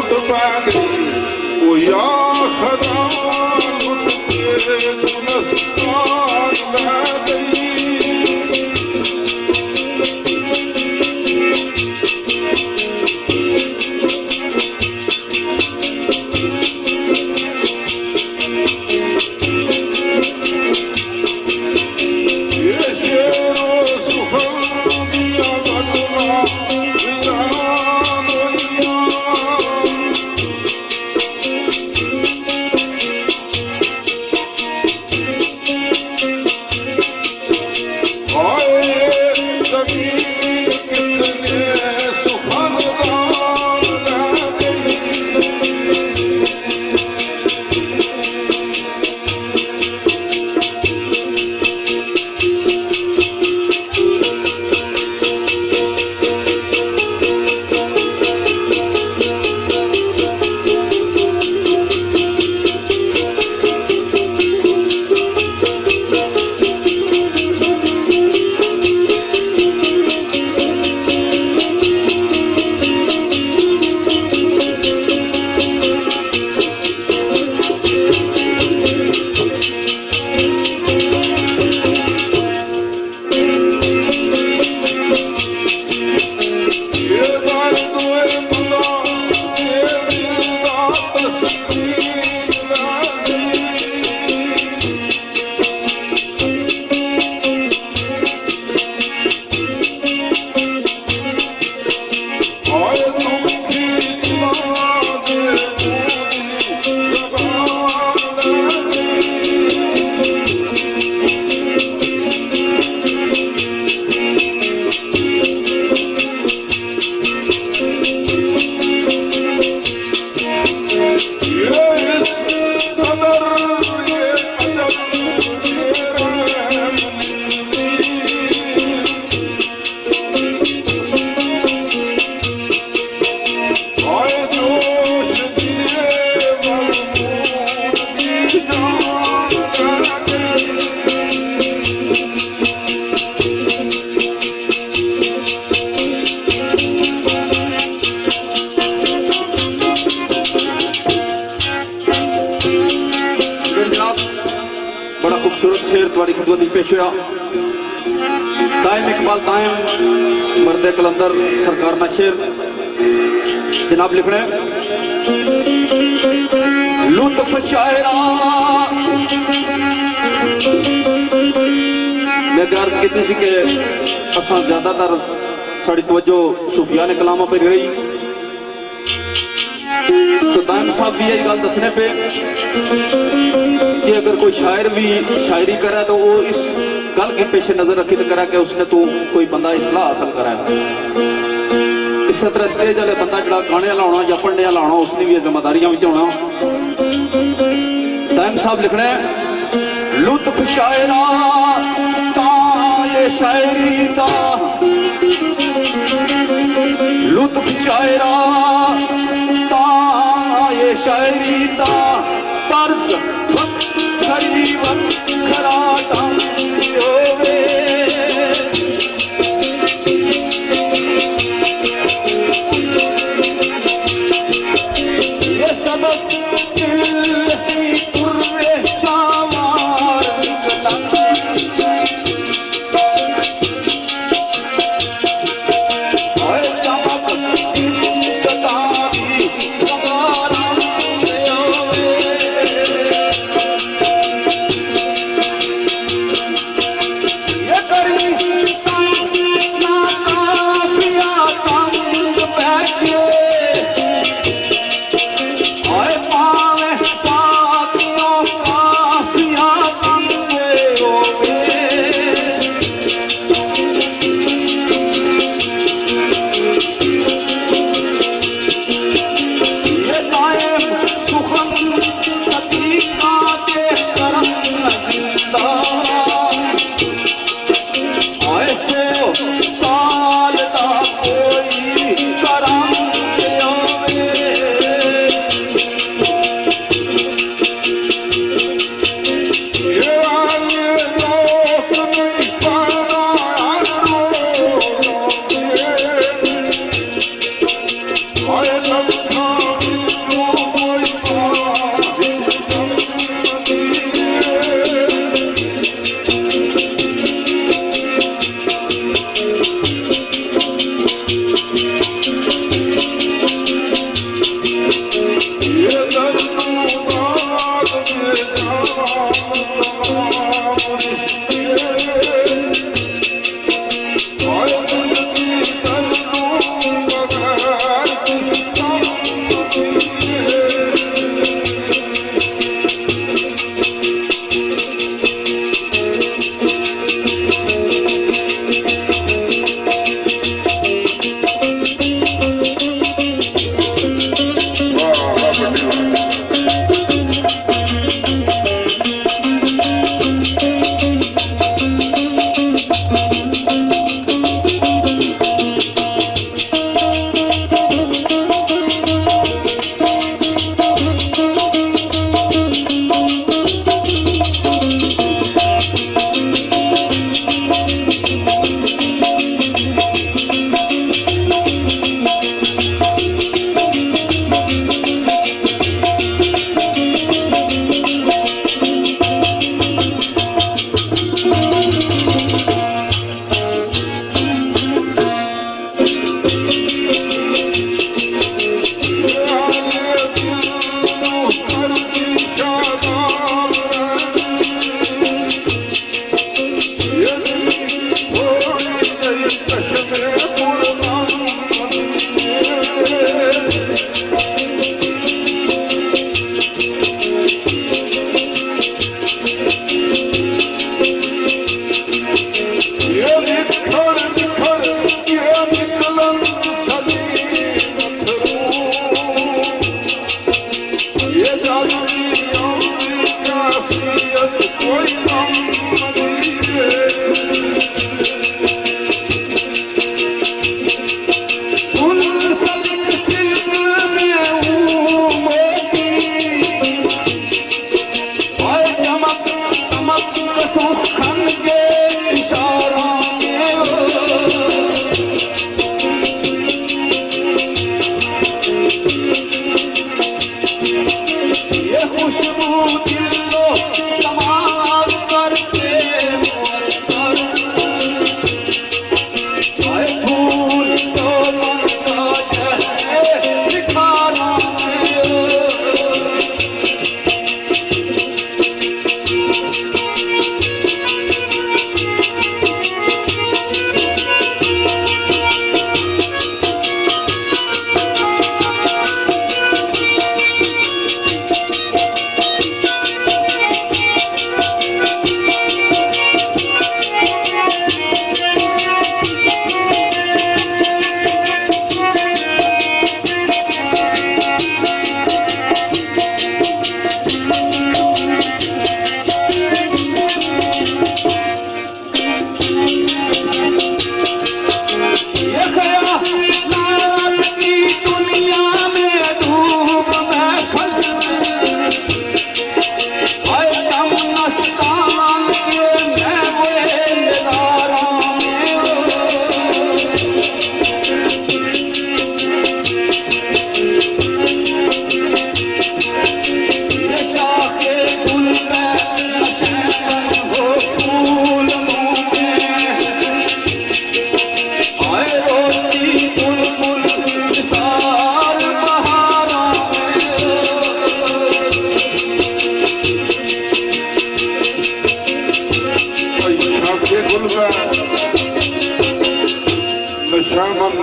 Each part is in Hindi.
लुट पा गई वो या खदा लुट के गुलस्तान ला गई। दाइम इकबाल दाइम मर्द कलंदर सरकार नशेर जनाब लिखने लुत्फ शायरा। मैं अर्ज की थी कि असा ज्यादातर साड़ी तवज्जो सूफिया ने कलामा पर रही, तो दाइम साहब भी यही गल दसने पे कि अगर कोई शायर भी शायरी करे तो वो इस गल के पेश नजर रखी तो करा कि उसने तो कोई बंदा इसलाह हासिल करा। इस तरह स्टेज वाले बंदा जो गाने लाना या पढ़ने लाना उसने भी जिम्मेदारियां होना। दाइम साहब लिखने लुत्फ शायरा ताए शायरी दा, लुत्फ शायरा ताए शायरी दा तर्ज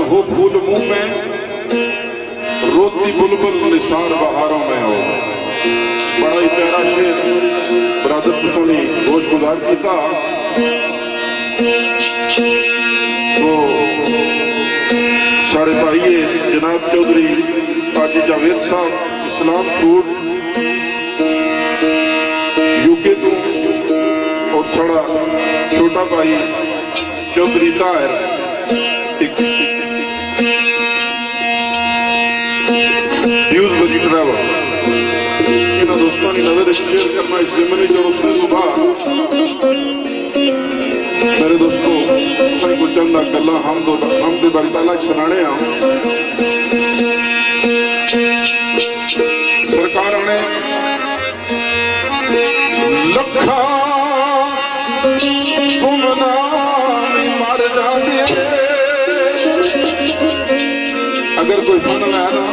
हो फूल मुंह में, रोती बुलबुल निसार बहारों में हो। बड़ा ही प्यारा शेर बरादर तुसोनी होश गुजार किया। तो साढ़े भाईए जनाब चौधरी काजी जावेद साहब इस्लाम फूड यूके तो, और साड़ा छोटा भाई चौधरी ताहिर न्यूज बजी ट्रैवल, इन्होंने दोस्तों की नजर शेयर करना इस जिम्मे जो उसने सुबह मेरे दोस्तों को चंद गल्ला हम दे बारी पहला सुनाने आ। सरकार ने लखा गुमनाम मर जाते, अगर कोई फन लाया ना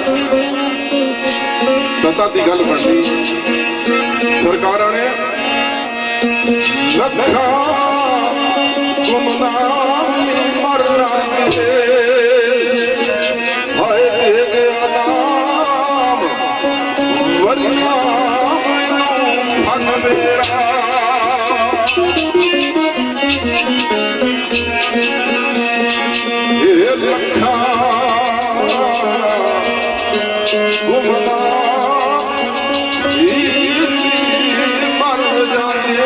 दता की गल बननी। सरकार ने लखा गुमनाम मर जाते, हाय दे गया नाम वरिया फन मेरा। ये लखा गुमनाम मर जाते,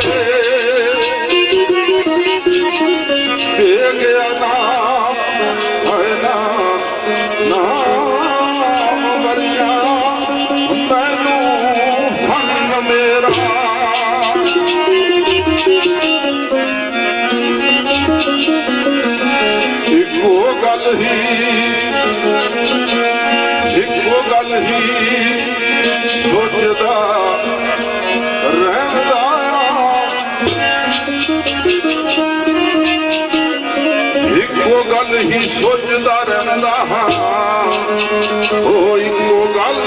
दे गया नाम है नाम वरिया मैनू फन मेरा। इको गल ही सोचदा रहंदा, इको गल ही सोचदा रहंदा हाँ, ओ इको गल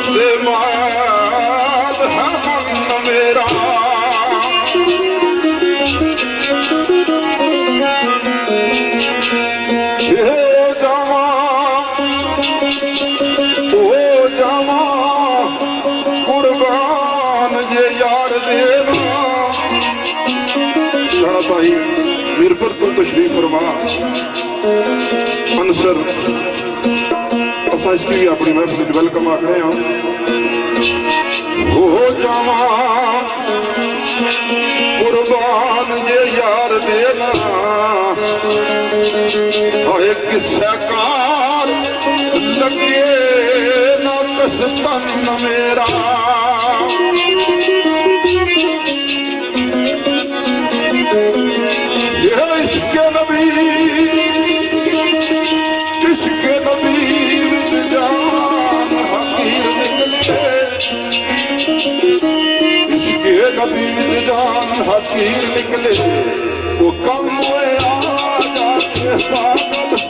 दे माल है मन मेरा। भाई मीरपुर को तशरीफ फरमा अनसर, असा इसकी भी अपनी महफिल वेलकम आखने हैं। हो जावा कुर्बान ये यार देना, एक किस्सा कार लगे ना कस्तन मेरा। इश्क़ नबी विच जान हकीर निकले, इश्क़ नबी विच जान हकीर निकले, वो कम हुए आ जाके पागल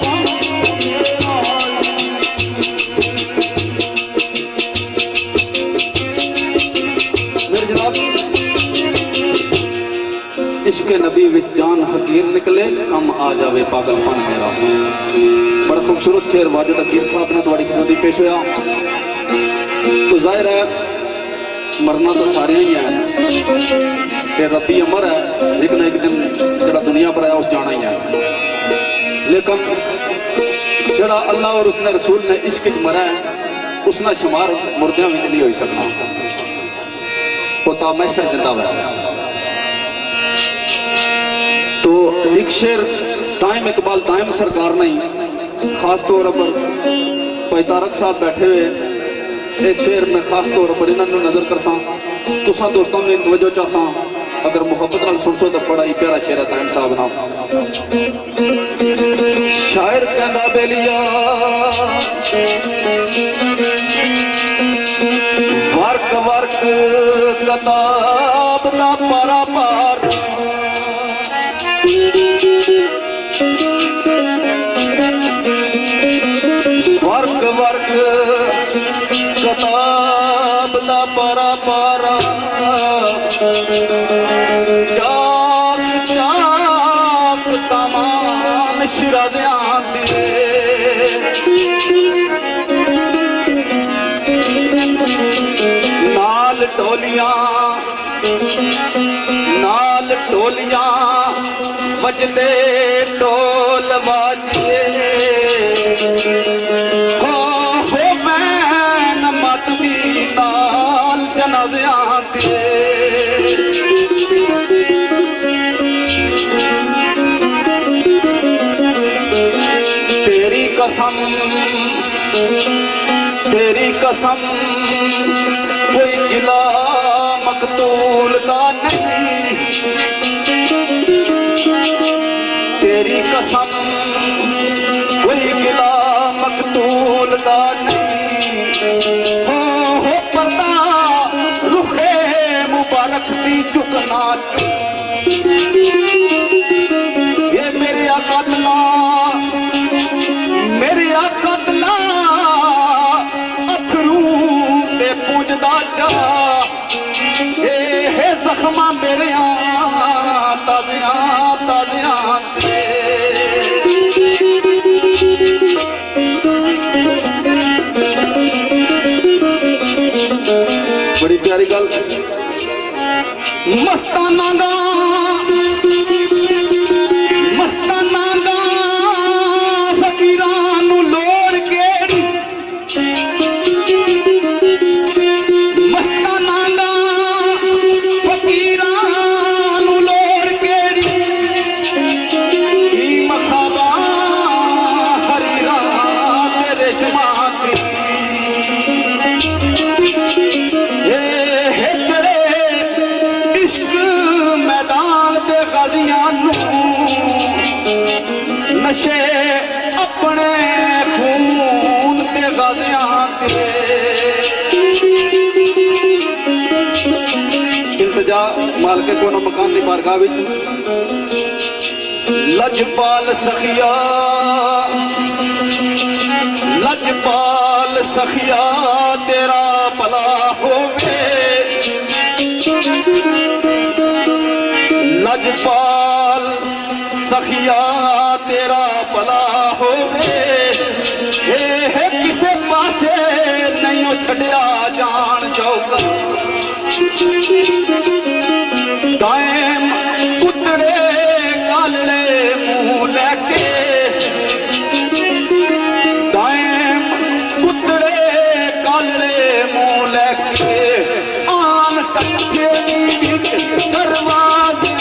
मेरे जनाब। इश्क़ नबी विच जान हकीर निकले, कम आ जावे पागलपन मेरा। बड़ा खूबसूरत शेर वाजिद हकीर साहब ने थोड़ी खिदमत पेश होया। तो जाहिर है मरना तो सारे ही है, रब्बी अमर है, एक ना एक दिन जरा दुनिया पर आया उस जाना ही है। लेकिन जरा अल्लाह और उसने रसूल ने इश्क च मरा है, उसना शुमार मुर्दियां में नहीं हो सकता, वो तो हमेशा जिंदा है। तो एक शेर दाइम इकबाल दाइम सरकार नहीं, खास तौर पर भाई तारक साहब बैठे हुए इस शेर में खास तौर पर इन्होंने नजर कर सा तुसा दोस्तों ने तवज्जो चाहसा, अगर मुहब्बत नाल सुन सो तो बड़ा ही प्यारा शेर है दाइम साहब ना। शायर कहंदा बेलिया वर्क वर्क किताब दा पारा पार, वर्क वर्क किताब दा पारा पारा, चाक चाक तमान शिराज़ियां दी दे ढोल बाजे हो मैं मातमी नाल जनाज़ियां दे तेरी कसम कोई गिला मकतूल का नहीं तेरी कसम कोई गिला मकतूल का नहीं हो पर्दा रुखे मुबारक सी चुकना चुक ये मेरे आकातला अखरू ते पूजदा जा हे जख्मा मेरे ताज़ियां ते बड़ी प्यारी गल मस्ताना गा फकीरां नू लोड़ केड़ी मस्ताना गा फकीरां नू लोड़ केड़ी की मखाबा हरीरा ते रेशमा दी चढ़े इश्क मैदान ते गाजियां नू नशे अपने खून ते गाजियां ते इल्तिजा मालके कोनो मकान दी बारगाह विच लजपाल सखिया तेरा भला होवे लजपाल सखिया तेरा भला होवे हे किसे पासे नहीं छड़िया जान जाऊगा दाएम पुतड़े कालड़े मुंह लेके दाएम पुतड़े कालड़े मुंह लेके आन टक्के दरवाजे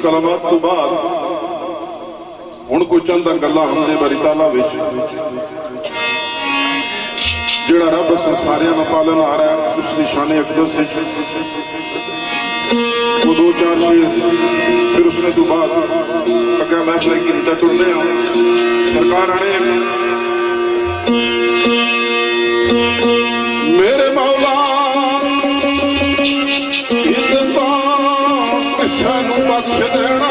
कलमात तो बाद हुण कोई चंद गल्लां हमदे बारी ताला विच जिहड़ा रब सारियां दा पालन आ रहा है उस निशाने अकदस से वो दो चार शेर फिर उसने तो बाद अगर महफिल की रीता टुरने सरकार आने मेरे मौला बख्श देना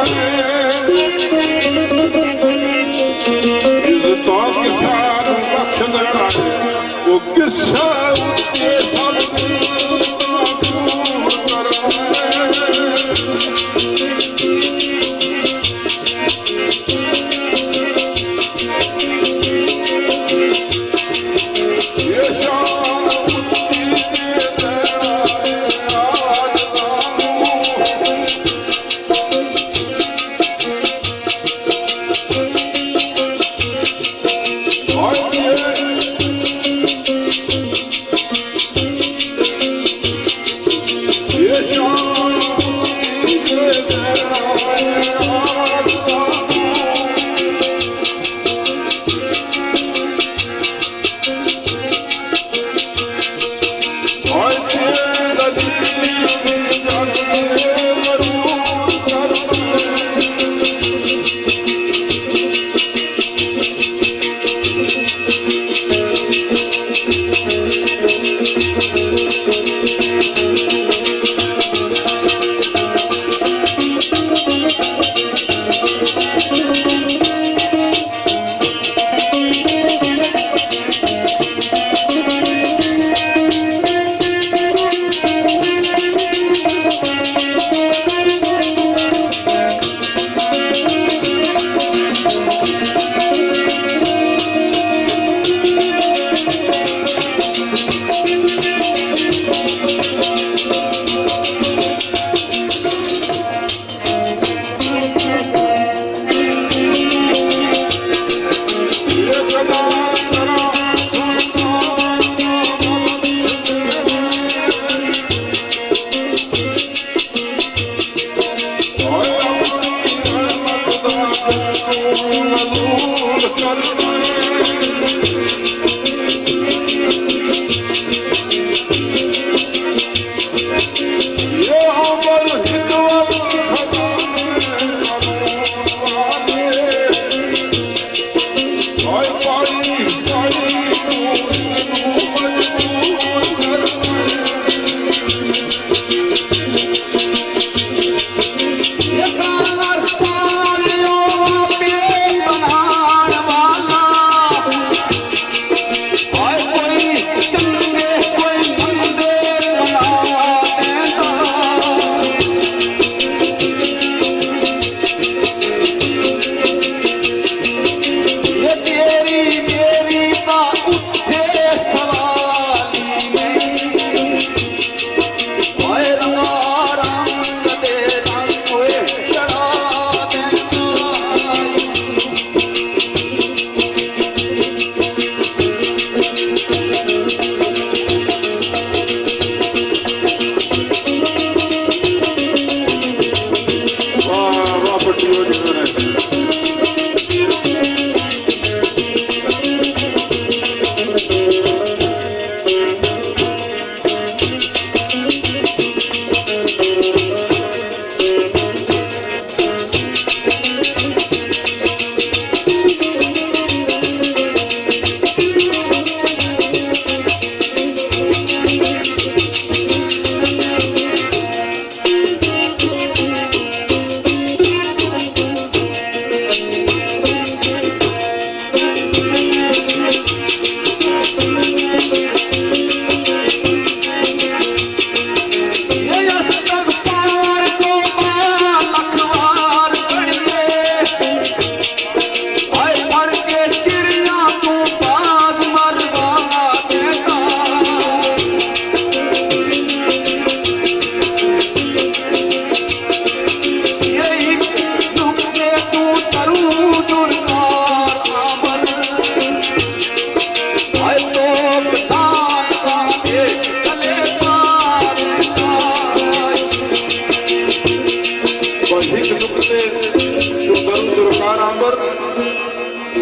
इज्जतां किसान बख्श देना वो किस्सा उसके सब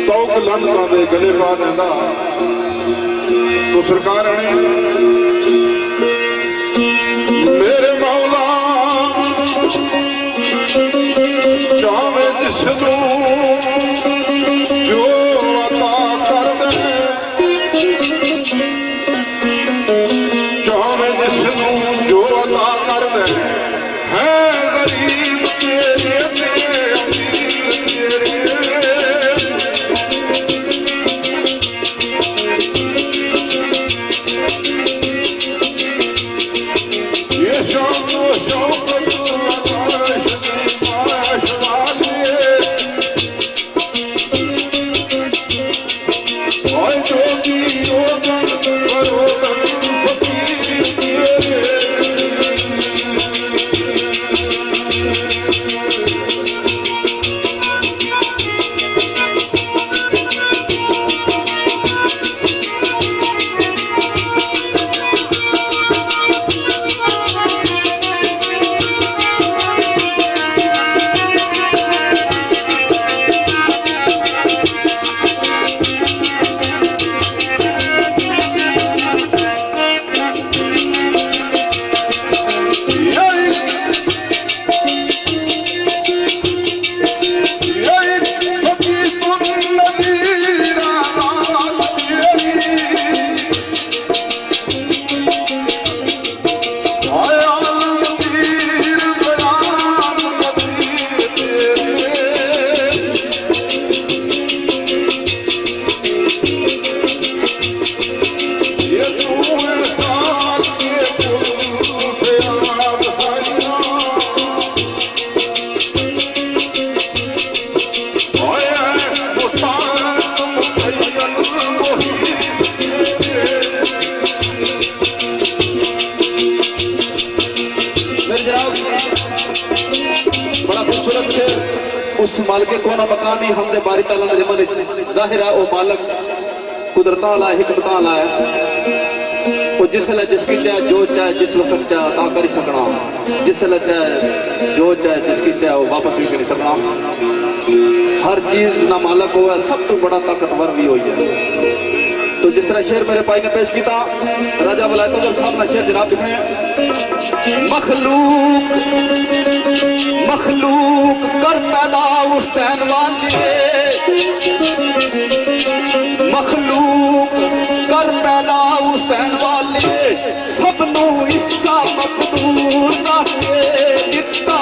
तो लंघता दे गले पा देंदा तो सरकार ने मेरे मौला चाहे जिसनू जो अता कर दे चाहे जिसनू जो अता कर दे है गरीब तेरे उस मालिक को ना मकानी हमदे बारी ताला ने जमाने जाहिर है वो मालिक कुदरत वाला हिकमत वाला है वो जिसले जिसकी चाहे जो चाहे जिस वक्त चाहे अता कर सकना जिसले चाहे जो चाहे जिसकी चाहे वो वापस भी कर सकना हर चीज ना मालिक हुआ सब तो बड़ा ताकतवर भी हो है। तो जिस तरह शेर मेरे भाई ने पेश किया राजा बलायत साहब ने शेर जनाब लिखने मखलूक मखलूक कर पैदा उस तैन वाले मखलूक कर पैदा उस तैन वाले सबनू हिस्सा मकदूर दा दिता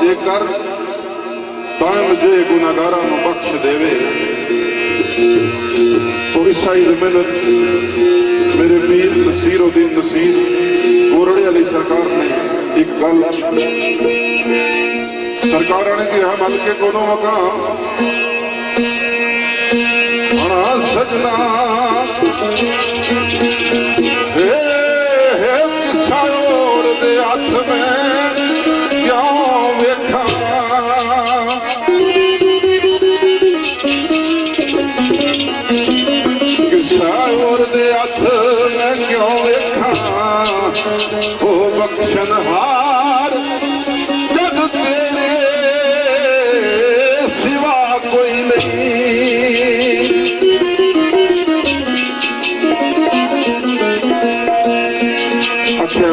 जेकर तां मुझे गुनाहगारां नूं बख्श देवे। तो ईसाई मिन्नत मेरे पीर नसीरुद्दीन नसीर गोरड़े वाली सरकार ने एक गल सरकार ने कहा बल्कि कोनो मकान सजना हे किसा और दे हाथ में क्यों वेखा किसा और दे हाथ में क्यों वेखा ओ बख्शनहार जग तेरे सिवा कोई नहीं।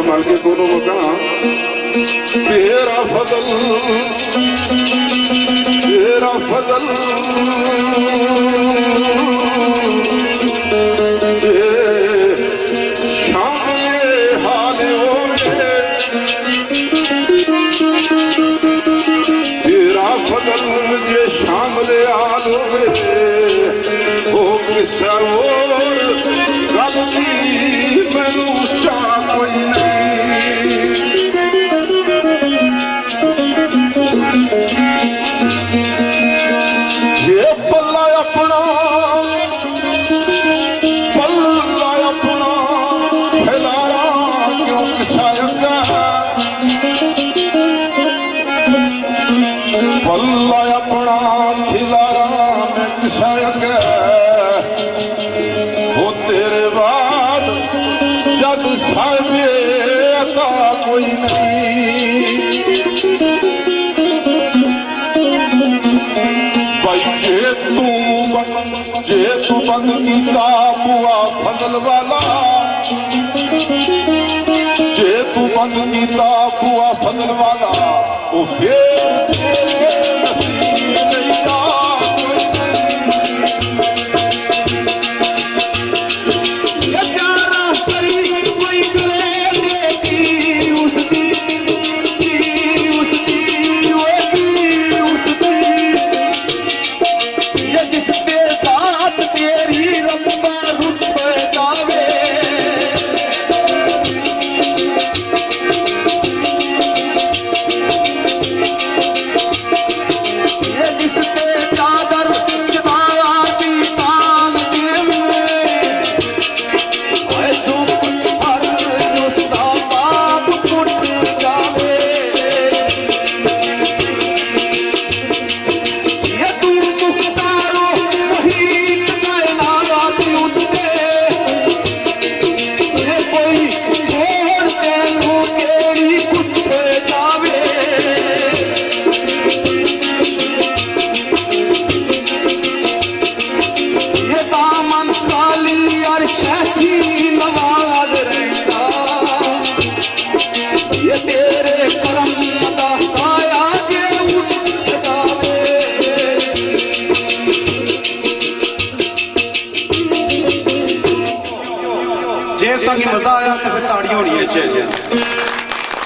मल के कोनो मकान तेरा फजल शाम ये हाल तेरा फजल ये शामिल हाल हो किसा और गल दी मैनू चा कोई नहीं। ये पल्ला अपना खिलारा क्यों किसायंगा पल्ला अपना खिलारा मैं किसायंगा वो तेरे बाद जग साहिबे अता कोई नहीं। भाई जे तू बंद कीता बुआ फजल वाला जे तू बंद कीता बुआ फजल वाला वो फिर तेरे नसीब नहीं आ कोई मजा आया तो फिर ताड़ियां होनी है।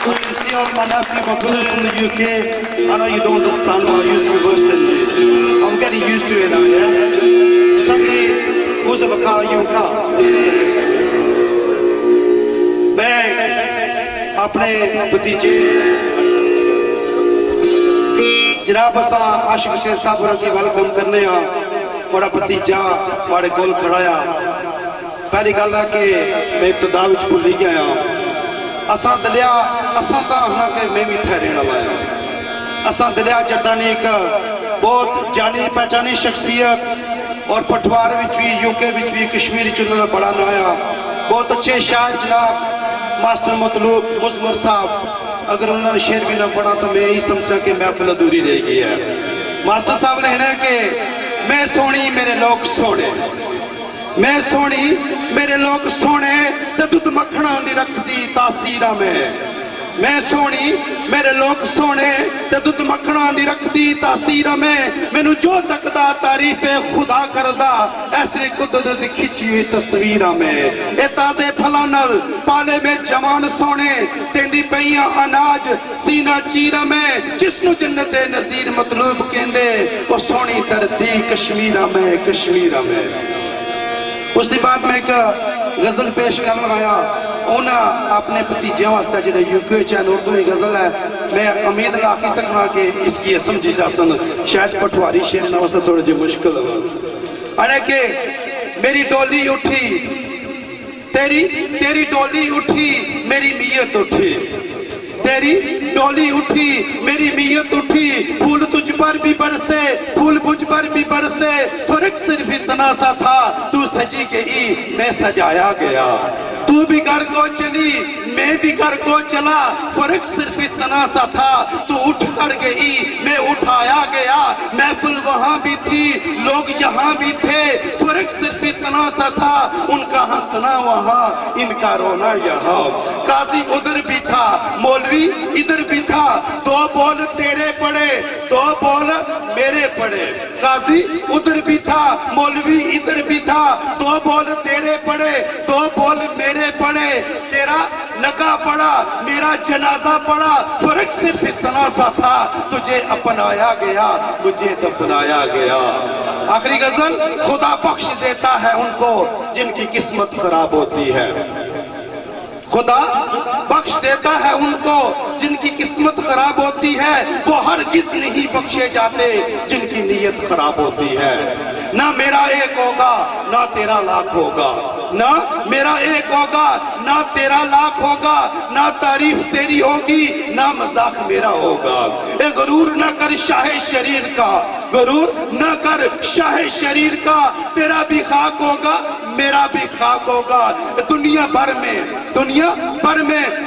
I can see all my nephew, my brother from the UK. I know you don't understand how I used to reverse this. I'm getting used to it now, yeah? Something who's of a car, you car. मैं अपने भतीजे जनाब असा आशिक हुसैन साहब की वेलकम करने बड़ा भतीजा बड़े कोल खड़ाया। पहली गल है कि मैं इब्तदा विच भुली गया असा दलिया असा आखना कि मैं भी ठहरे वाला है। असा दलिया जट्टा ने एक बहुत जानी पहचानी शख्सियत और पटवार भी यूके भी कश्मीर उन्होंने बड़ा नाया बहुत अच्छे शायर जनाब मास्टर मतलूब मुजमर साहब अगर उन्होंने शेर भी ना पढ़ा तो मैं यही समझा कि महफिल अधूरी रह गई है। मास्टर साहब ने कहना कि मैं सोनी मेरे लोग सोने मैं सोनी मेरे लोग सोने ते दुध मखना दी रखती तासीरा में मैं सोनी मेरे लोग सोने ते दुध मखना दी रखदी तासीर में मैनू जो तकदा तारीफे खुदा करदा ऐसे कुदरत दी खिंची हुई तस्वीर में ए ताजे फलां नाल पाले में जवान सोने तेंदी पईयां अनाज सीना चीर में जिसनू जन्नत नज़ीर मतलूब कहंदे ओ सोनी धरती कश्मीर में उसके बाद मैं एक गजल पेश कर लगाया उन्हें अपने भतीजे वास्ते जो यूके चैन उर्दू की गजल है मैं उम्मीद ना आखी सकना कि इसकी समझी जा सन शायद पटवारी शेर ना वास्ते थोड़ी जी मुश्किल अरे के मेरी डोली उठी तेरी डोली उठी मेरी नीयत उठी तेरी डोली उठी मेरी नीयत उठी फूल तुझ पर भी बरसे फूल मुझ पर भी बरसे फर्क सिर्फ इतना सा था तू सजी गई मैं सजाया गया तू भी घर को चली मैं भी घर को चला फर्क सिर्फ इतना सा था तू उठ कर गई मैं उठाया गया महफिल वहां भी थी लोग यहाँ भी थे फर्क सिर्फ इतना सा था उनका हंसना वहां इनका रोना यहाँ काजी उधर भी था मौलवी इधर भी था दो बोल तेरे पड़े दो बोल मेरे पड़े काजी उधर भी था मौलवी इधर भी था दो बोल तेरे पड़े दो बोल मेरे पड़े तेरा लगा पड़ा मेरा जनाजा पड़ा फर्क सिर्फ इतना सा था तुझे अपनाया गया मुझे दफनाया गया आखिरी गजल खुदा बख्श देता है उनको जिनकी किस्मत खराब होती है खुदा बख्श देता है उनको जिनकी किस्मत खराब होती है वो हर किस नहीं बख्शे जाते जिनकी नीयत खराब होती है ना मेरा एक होगा ना तेरा लाख होगा ना मेरा एक होगा ना तेरा लाख होगा ना तारीफ तेरी होगी ना मजाक मेरा होगा ए गुरूर ना कर शाहे शरीर का गुरूर ना कर शाहे शरीर का तेरा भी खाक होगा मेरा भी खाक होगा दुनिया भर में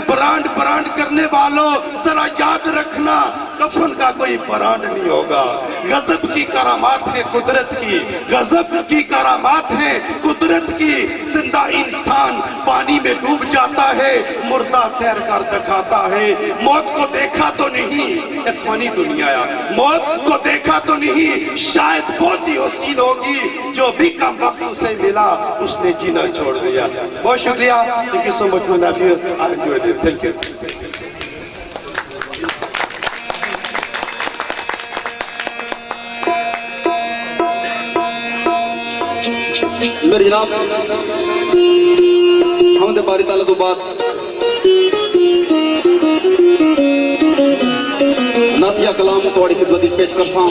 ब्रांड करने वालों जरा याद रखना कफन का कोई ब्रांड नहीं होगा गजब की करामात है कुदरत की गजब की करामात है कुदरत की जिंदा इंसान पानी में डूब जाता है मुर्दा तैर कर दिखाता है मौत को देखा तो नहीं एक फनी दुनिया मौत को देखा तो नहीं शायद बहुत ही हसीन होगी जो भी कम वक्त उसे मिला उसने जीना छोड़ दिया बहुत शुक्रिया thank you so much my Neiphiu I enjoyed it thank you मेरे जनाब हमदे बारी ताला तो बाद नातिया कलाम थोड़ी खिदमत पेश कर सा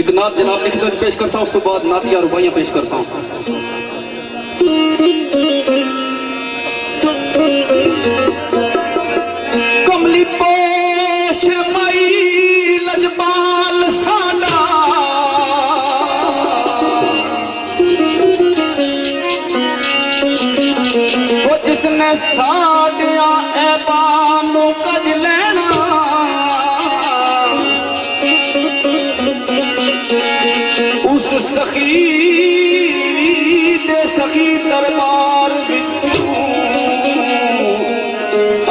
एक नात जनाब की खिदमत पेश कर सा उस तो बाद नातिया रुबाइयां पेश कर सा कमली पोश मई लजपाल साडा वो जिसने साडिया ऐबानू कज लेना उस सखी दे सखी दरबार विचों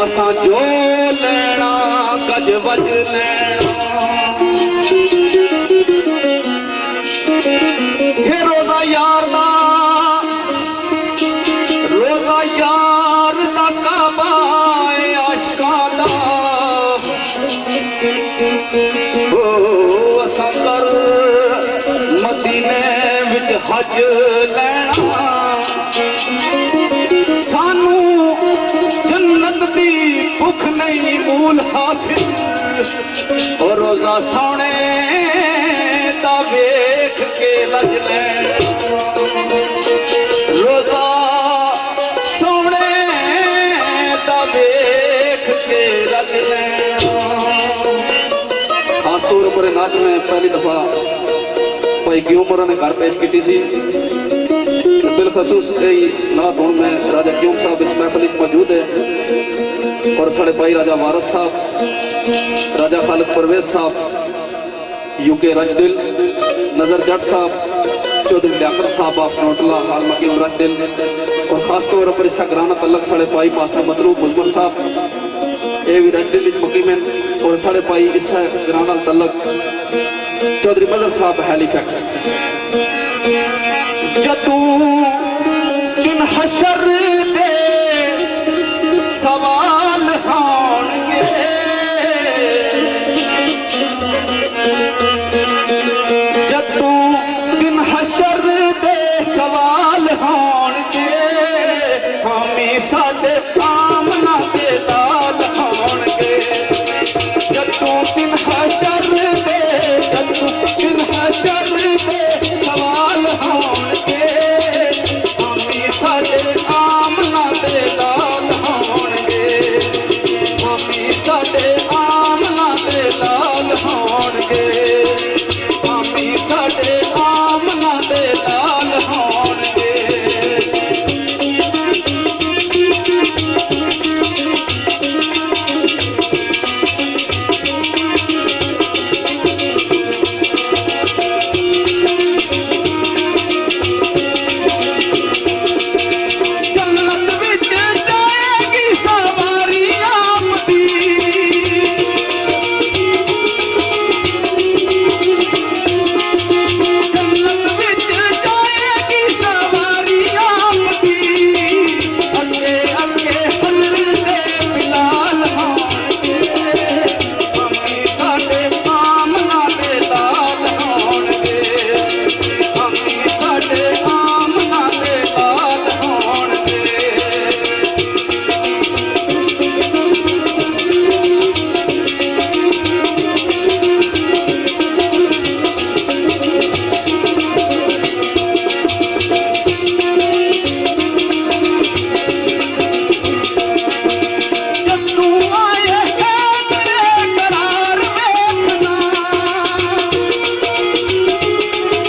असां जो लेना गज वज लेना रोजा यार दा काबा आशिका दा ओ असां कर मदीने विच हज लेना सानू जन्नत दी भुख नहीं मूल हाफिज और रोजा सोने दा वेख के लज लेना रोजा सोने दा वेख के लज लेना खास तौर पर नाच में पहली दफा भाई की उम्र ने घर पेश की सी बिलखसूस नात हूँ मैं राजा क्यूम साहब इस महफिल मौजूद है और साढ़े भाई राजा वारस साहब राजा खालिद परवेज साहब यूके रजदिल नजर जट साहब चौधरी लियाकत साहब ऑफ नोटला हाल मकीम रजदिल और खास तौर पर इसका ग्राना तलक साढ़े पाई मास्टर मतरू मुजमन साहब ये भी रंजिल मुकीमन और साढ़े पाई इसका ग्राना तलक चौधरी मदर साहब हैलीफैक्स जदू दिन हशर दे सवा